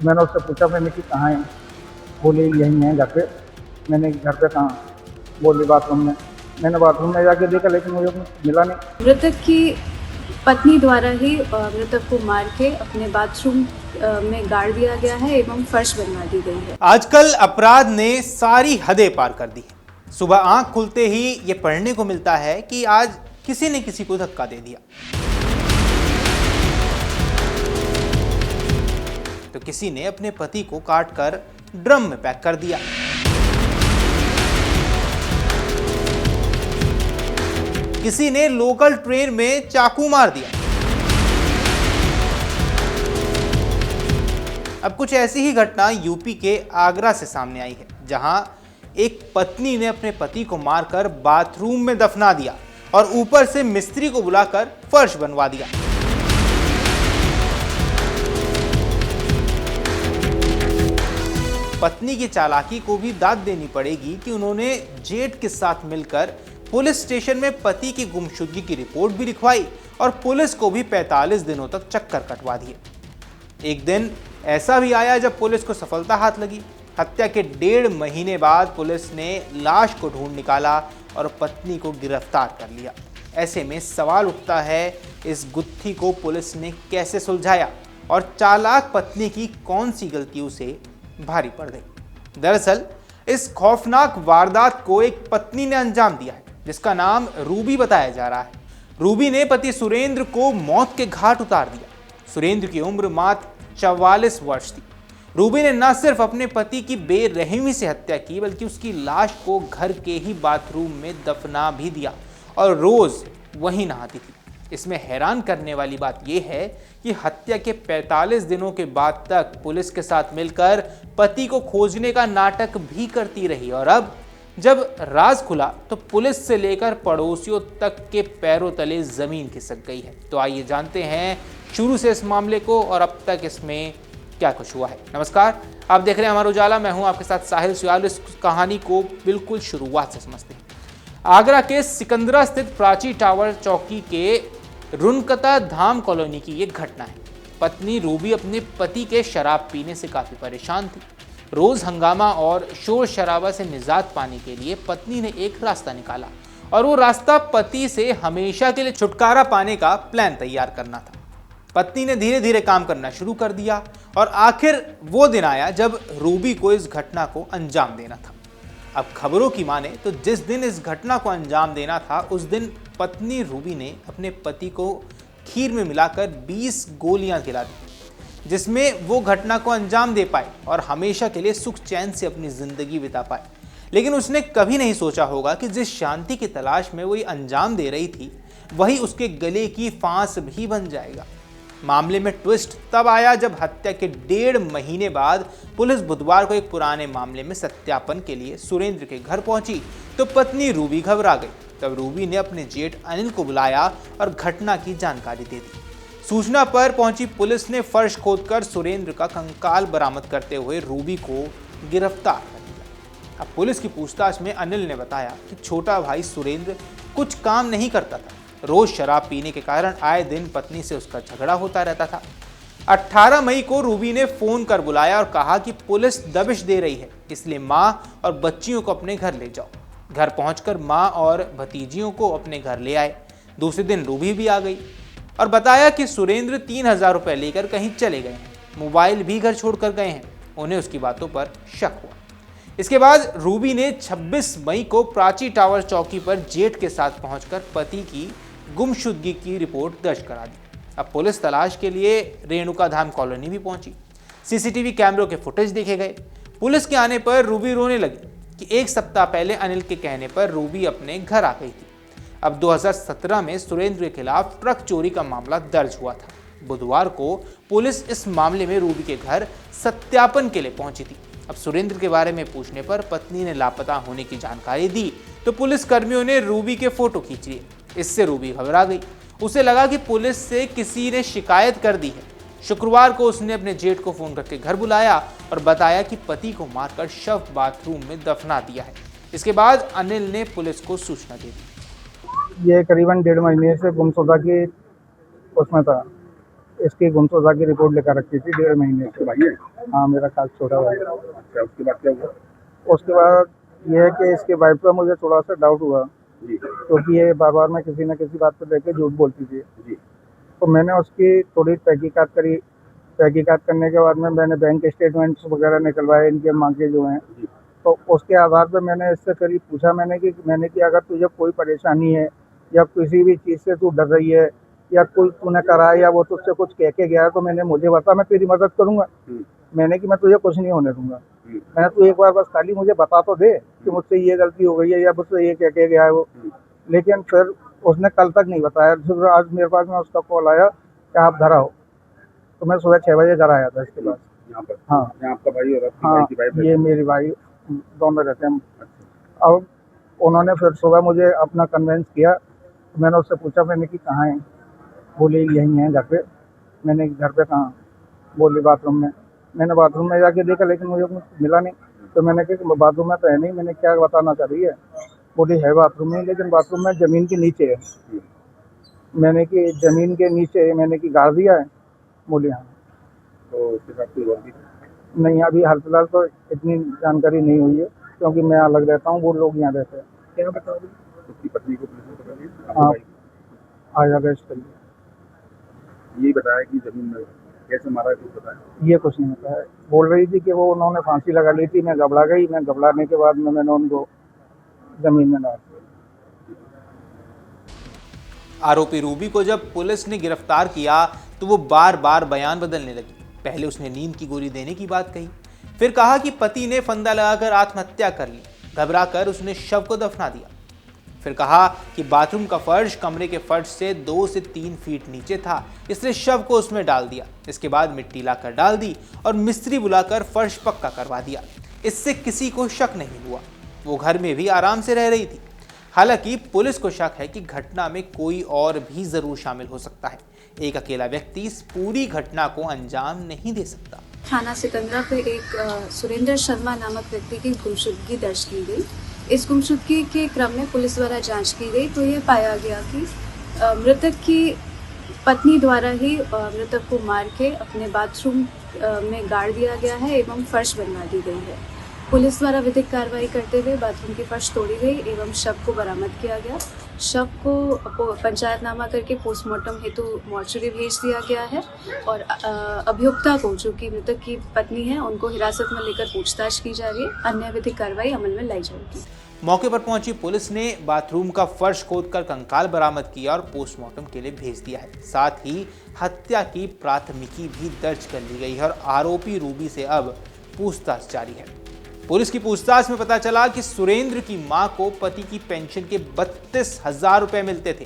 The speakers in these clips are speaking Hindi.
मैंने उससे पूछा, मैंने कि कहाँ है? बोली यहीं है घर पे। मैंने घर पे कहाँ? बोली बाथरूम में। मैंने बाथरूम में जाके देखा, लेकिन मुझे मिला नहीं। मृतक की पत्नी द्वारा ही मृतक को मार के अपने बाथरूम में गाड़ दिया गया है एवं फर्श बनवा दी गई है। आजकल अपराध ने सारी हदें पार कर दी है। सुबह आंख खुलते ही ये पढ़ने को मिलता है कि आज किसी ने किसी को धक्का दे दिया, तो किसी ने अपने पति को काट कर ड्रम में पैक कर दिया, किसी ने लोकल ट्रेन में चाकू मार दिया। अब कुछ ऐसी ही घटना यूपी के आगरा से सामने आई है, जहां एक पत्नी ने अपने पति को मारकर बाथरूम में दफना दिया और ऊपर से मिस्त्री को बुलाकर फर्श बनवा दिया। पत्नी की चालाकी को भी दाद देनी पड़ेगी कि उन्होंने जेठ के साथ मिलकर पुलिस स्टेशन में पति की गुमशुदगी की रिपोर्ट भी लिखवाई और पुलिस को भी 45 दिनों तक चक्कर कटवा दिए। एक दिन ऐसा भी आया जब पुलिस को सफलता हाथ लगी। हत्या के 1.5 महीने बाद पुलिस ने लाश को ढूंढ निकाला और पत्नी को गिरफ्तार कर लिया। ऐसे में सवाल उठता है, इस गुत्थी को पुलिस ने कैसे सुलझाया और चालाक पत्नी की कौन सी गलती उसे भारी पड़ गई। दरअसल इस खौफनाक वारदात को एक पत्नी ने अंजाम दिया है, जिसका नाम रूबी बताया जा रहा है। रूबी ने पति सुरेंद्र को मौत के घाट उतार दिया। सुरेंद्र की उम्र मात्र 44 वर्ष थी। रूबी ने न सिर्फ अपने पति की बेरहमी से हत्या की, बल्कि उसकी लाश को घर के ही बाथरूम में दफना भी दिया और रोज वहीं नहाती थी। इसमें हैरान करने वाली बात यह है कि हत्या के 45 दिनों के बाद तक पुलिस के साथ मिलकर पति को खोजने का नाटक भी करती रही और अब जब राज खुला तो पुलिस से लेकर पड़ोसियों तक के पैरों तले जमीन खिसक गई है। तो आइए जानते हैं शुरू से इस मामले को और अब तक इसमें क्या कुछ हुआ है। नमस्कार, आप देख रहे हैं अमर उजाला, मैं हूं आपके साथ साहिल सुयाल। इस कहानी को बिल्कुल शुरुआत से समझते हैं। आगरा के सिकंदरा स्थित प्राची टावर चौकी के रुनकता धाम कॉलोनी की ये घटना है। पत्नी रूबी अपने पति के शराब पीने से काफी परेशान थी। रोज हंगामा और शोर शराबा से निजात पाने के लिए पत्नी ने एक रास्ता निकाला और वो रास्ता पति से हमेशा के लिए छुटकारा पाने का प्लान तैयार करना था। पत्नी ने धीरे धीरे काम करना शुरू कर दिया और आखिर वो दिन आया जब रूबी को इस घटना को अंजाम देना था। अब खबरों की माने तो जिस दिन इस घटना को अंजाम देना था, उस दिन पत्नी रूबी ने अपने पति को खीर में मिलाकर 20 गोलियां खिला दी, जिसमें वो घटना को अंजाम दे पाए और हमेशा के लिए सुख चैन से अपनी जिंदगी बिता पाए। लेकिन उसने कभी नहीं सोचा होगा कि जिस शांति की तलाश में वो ये अंजाम दे रही थी, वही उसके गले की फांस भी बन जाएगा। मामले में ट्विस्ट तब आया जब हत्या के 1.5 महीने बाद पुलिस बुधवार को एक पुराने मामले में सत्यापन के लिए सुरेंद्र के घर पहुंची तो पत्नी रूबी घबरा गई। तब रूबी ने अपने जेठ अनिल को बुलाया और घटना की जानकारी दे दी। सूचना पर पहुंची पुलिस ने फर्श खोदकर सुरेंद्र का कंकाल बरामद करते हुए रूबी को गिरफ्तार कर लिया। अब पुलिस की पूछताछ में अनिल ने बताया कि छोटा भाई सुरेंद्र कुछ काम नहीं करता था। रोज शराब पीने के कारण आए दिन पत्नी से उसका झगड़ा होता रहता था। 18 मई को रूबी ने फोन कर बुलाया और कहा कि पुलिस दबिश दे रही है, इसलिए मां और बच्चियों को अपने घर ले जाओ। घर पहुंचकर मां और भतीजियों को अपने घर ले आए। दूसरे दिन रूबी भी आ गई और बताया कि सुरेंद्र 3000 रुपए लेकर कहीं चले गए हैं, मोबाइल भी घर छोड़कर गए हैं। उन्हें उसकी बातों पर शक हुआ। इसके बाद रूबी ने 26 मई को प्राची टावर चौकी पर जेठ के साथ पहुंचकर पति की गुमशुदगी की रिपोर्ट दर्ज करा दी। अब पुलिस तलाश के लिए रेणुका धाम कॉलोनी भी पहुंची। सीसीटीवी कैमरों के फुटेज देखे गए। पुलिस के आने पर रूबी रोने लगी कि एक सप्ताह पहले अनिल के कहने पर रूबी अपने घर आ गई थी। अब 2017 में सुरेंद्र के खिलाफ ट्रक चोरी का मामला दर्ज हुआ था। बुधवार को पुलिस इस मामले में रूबी के घर सत्यापन के लिए पहुंची थी। अब सुरेंद्र के बारे में पूछने पर पत्नी ने लापता होने की जानकारी दी तो पुलिस कर्मियों ने रूबी के फोटो खींच लिए। इससे रूबी घबरा गई। उसे लगा कि पुलिस से किसी ने शिकायत कर दी है। शुक्रवार को उसने अपने जेठ को फोन करके घर बुलाया और बताया कि पति को मारकर शव बाथरूम में दफना दिया है। इसके बाद अनिल ने पुलिस को सूचना दे दी। ये करीबन 1.5 महीने से गुमशुदा की उसमें था। इसकी गुमशुदा की रिपोर्ट लेकर रखी थी 1.5 महीने आपके से। भाई है? हाँ, मेरा खास छोटा भाई। अच्छा, उसके बाद क्या हुआ? उसके बाद ये है कि इसके वाइफ पर मुझे थोड़ा सा डाउट हुआ, जी क्योंकि ये बार-बार में किसी न किसी बात को लेके झूठ बोलती थी। जी तो मैंने उसकी थोड़ी तहकीकात करी। तहकीकात करने के बाद में मैंने बैंक स्टेटमेंट्स वगैरह निकलवाए इनके माँ के जो हैं। जी तो उसके आधार पर मैंने इससे फिर पूछा मैंने कि अगर तुझे कोई परेशानी है या किसी भी चीज़ से तू डर रही है या कोई तूने करा है या वो तुझसे कुछ कह के गया है तो मुझे बता, मैं तेरी मदद करूँगा। मैंने कि मैं तुझे कुछ नहीं होने दूंगा। मैंने तू एक बार बस खाली मुझे बता तो दे कि मुझसे ये गलती हो गई है या मुझसे ये कह के गया है वो। लेकिन फिर उसने कल तक नहीं बताया। फिर आज मेरे पास में उसका कॉल आया कि आप घर आओ। तो मैं सुबह 6 बजे घर आया था इसके पास। यहाँ पर? हाँ यहाँ आपका भाई और आपकी हाँ, भाई की वाइफ ये मेरी भाई दोनों रहते हैं। अच्छा अब उन्होंने फिर सुबह मुझे अपना कन्वेंस किया। मैंने उससे पूछा, मैंने कि कहाँ है? बोले यहीं है घर पे। मैंने घर पे कहाँ? बोली बाथरूम में। मैंने बाथरूम में जाके देखा लेकिन मुझे कुछ मिला नहीं। तो मैंने कहा कि बाथरूम में तो है नहीं। मैंने क्या बताना चाह रही है? बोली है बाथरूम में, लेकिन बाथरूम में ज़मीन के नीचे है। मैंने कि ज़मीन के नीचे, मैंने कि गाड़ दिया है? बोली हाँ। तो उसके साथ कोई और भी था? नहीं, अभी हाल फिलहाल तो इतनी जानकारी नहीं हुई है क्योंकि मैं अलग रहता हूँ, वो लोग यहाँ रहते हैं। क्या बताओ? उसकी पत्नी को पुलिस ने पकड़ लिया? आपके हाँ। भाई को? आज अरेस्ट कर लिया। यही बताया कि जमीन में कैसे मारा, कुछ बताया? ये कुछ नहीं होता है। बोल रही थी कि वो उन्होंने फांसी लगा ली थी, मैं घबरा गई। मैं घबराने के बाद में मैंने उनको ज़मीन में डाल दिया। आरोपी रूबी को जब पुलिस ने गिरफ्तार किया तो वो बार बार बयान बदलने लगी। पहले उसने नींद की गोली देने की बात कही, फिर कहा कि पति ने फंदा लगाकर आत्महत्या कर ली। घबराकर उसने शव को दफना दिया। फिर कहा कि बाथरूम का फर्श कमरे के फर्श से 2 से 3 फीट नीचे था, इसलिए शव को उसमें डाल दिया। इसके बाद मिट्टी लाकर डाल दी और मिस्त्री बुलाकर फर्श पक्का करवा दिया। इससे किसी को शक नहीं हुआ। वो घर में भी आराम से रह रही थी। हालांकि पुलिस को शक है कि घटना में कोई और भी जरूर शामिल हो सकता है। एक अकेला व्यक्ति इस पूरी घटना को अंजाम नहीं दे सकता। थाना सिकंदरा पे एक सुरेंद्र शर्मा नामक व्यक्ति की गुमशुदगी दर्ज की गई। इस गुमशुदगी के क्रम में पुलिस द्वारा जांच की गई तो ये पाया गया कि मृतक की पत्नी द्वारा ही मृतक को मार के अपने बाथरूम में गाड़ दिया गया है एवं फर्श बनवा दी गई है। पुलिस द्वारा विधिक कार्रवाई करते हुए बाथरूम की फर्श तोड़ी गई एवं शव को बरामद किया गया। शव को पंचायतनामा करके पोस्टमार्टम हेतु मॉर्चरी भेज दिया गया है और अभियुक्ता को, जो कि मृतक की पत्नी है, उनको हिरासत में लेकर पूछताछ की जा रही है। अन्य विधिक कार्रवाई अमल में लाई जाएगी। मौके पर पहुंची पुलिस ने बाथरूम का फर्श खोदकर कंकाल बरामद किया और पोस्टमार्टम के लिए भेज दिया है। साथ ही हत्या की प्राथमिकी भी दर्ज कर ली गई है और आरोपी रूबी से अब पूछताछ जारी है। पुलिस की पूछताछ में पता चला कि सुरेंद्र की मां को पति की पेंशन के 32,000 रुपए मिलते थे।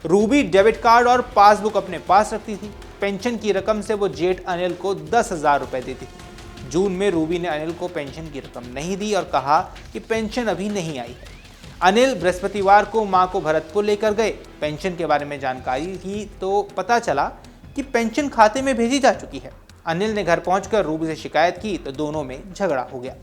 रूबी डेबिट कार्ड और पासबुक अपने पास रखती थी। पेंशन की रकम से वो जेठ अनिल को 10,000 रुपए देती थी। जून में रूबी ने अनिल को पेंशन की रकम नहीं दी और कहा कि पेंशन अभी नहीं आई है। अनिल बृहस्पतिवार को मां को भरतपुर लेकर गए। पेंशन के बारे में जानकारी की तो पता चला कि पेंशन खाते में भेजी जा चुकी है। अनिल ने घर पहुंचकर रूबी से शिकायत की तो दोनों में झगड़ा हो गया।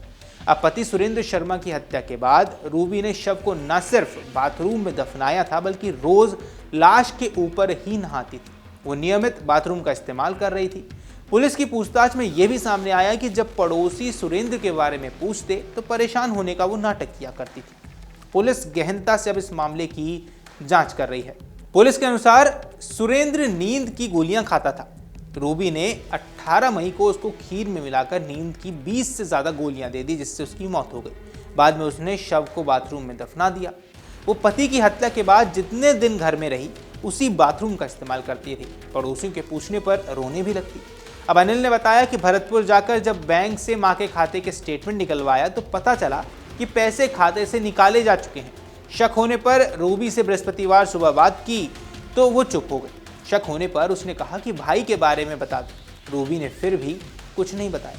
अब पति सुरेंद्र शर्मा की हत्या के बाद रूबी ने शव को न सिर्फ बाथरूम में दफनाया था बल्कि रोज लाश के ऊपर ही नहाती थी। वो नियमित बाथरूम का इस्तेमाल कर रही थी। पुलिस की पूछताछ में यह भी सामने आया कि जब पड़ोसी सुरेंद्र के बारे में पूछते तो परेशान होने का वो नाटक किया करती थी। पुलिस गहनता से अब इस मामले की जांच कर रही है। पुलिस के अनुसार सुरेंद्र नींद की गोलियां खाता था। रूबी ने 18 मई को उसको खीर में मिलाकर नींद की 20 से ज्यादा गोलियां दे दी, जिससे उसकी मौत हो गई। बाद में उसने शव को बाथरूम में दफना दिया। वो पति की हत्या के बाद जितने दिन घर में रही उसी बाथरूम का इस्तेमाल करती थी। पड़ोसियों के पूछने पर रोने भी लगती। अब अनिल ने बताया कि भरतपुर जाकर जब बैंक से मां के खाते के स्टेटमेंट निकलवाया तो पता चला कि पैसे खाते से निकाले जा चुके हैं। शक होने पर रूबी से बृहस्पतिवार सुबह बात की तो वो चुप हो गई। शक होने पर उसने कहा कि भाई के बारे में बता दो। रूबी ने फिर भी कुछ नहीं बताया।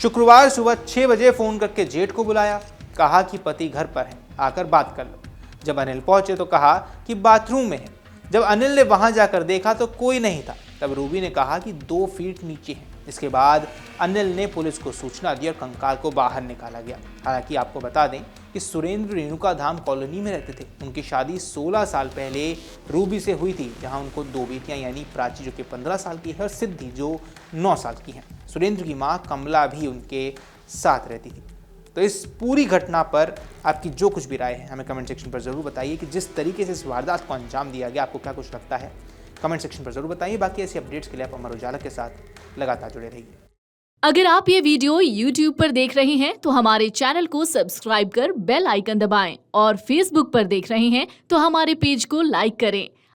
शुक्रवार सुबह 6 बजे फोन करके जेठ को बुलाया। कहा कि पति घर पर है, आकर बात कर लो। जब अनिल पहुंचे तो कहा कि बाथरूम में है। जब अनिल ने वहां जाकर देखा तो कोई नहीं था। तब रूबी ने कहा कि 2 फीट नीचे है। इसके बाद अनिल ने पुलिस को सूचना दी और कंकाल को बाहर निकाला गया। हालांकि आपको बता दें कि सुरेंद्र रेणुका धाम कॉलोनी में रहते थे। उनकी शादी 16 साल पहले रूबी से हुई थी, जहां उनको 2 बेटियां यानी प्राची जो कि 15 साल की है और सिद्धि जो 9 साल की हैं। सुरेंद्र की मां कमला भी उनके साथ रहती थी। तो इस पूरी घटना पर आपकी जो कुछ भी राय है हमें कमेंट सेक्शन पर ज़रूर बताइए कि जिस तरीके से इस वारदात को अंजाम दिया गया आपको क्या कुछ लगता है, कमेंट सेक्शन पर ज़रूर बताइए। बाकी ऐसी अपडेट्स के लिए आप अमर उजाला के साथ लगातार जुड़े रहिए। अगर आप ये वीडियो YouTube पर देख रहे हैं तो हमारे चैनल को सब्सक्राइब कर बेल आइकन दबाएं और Facebook पर देख रहे हैं तो हमारे पेज को लाइक करें।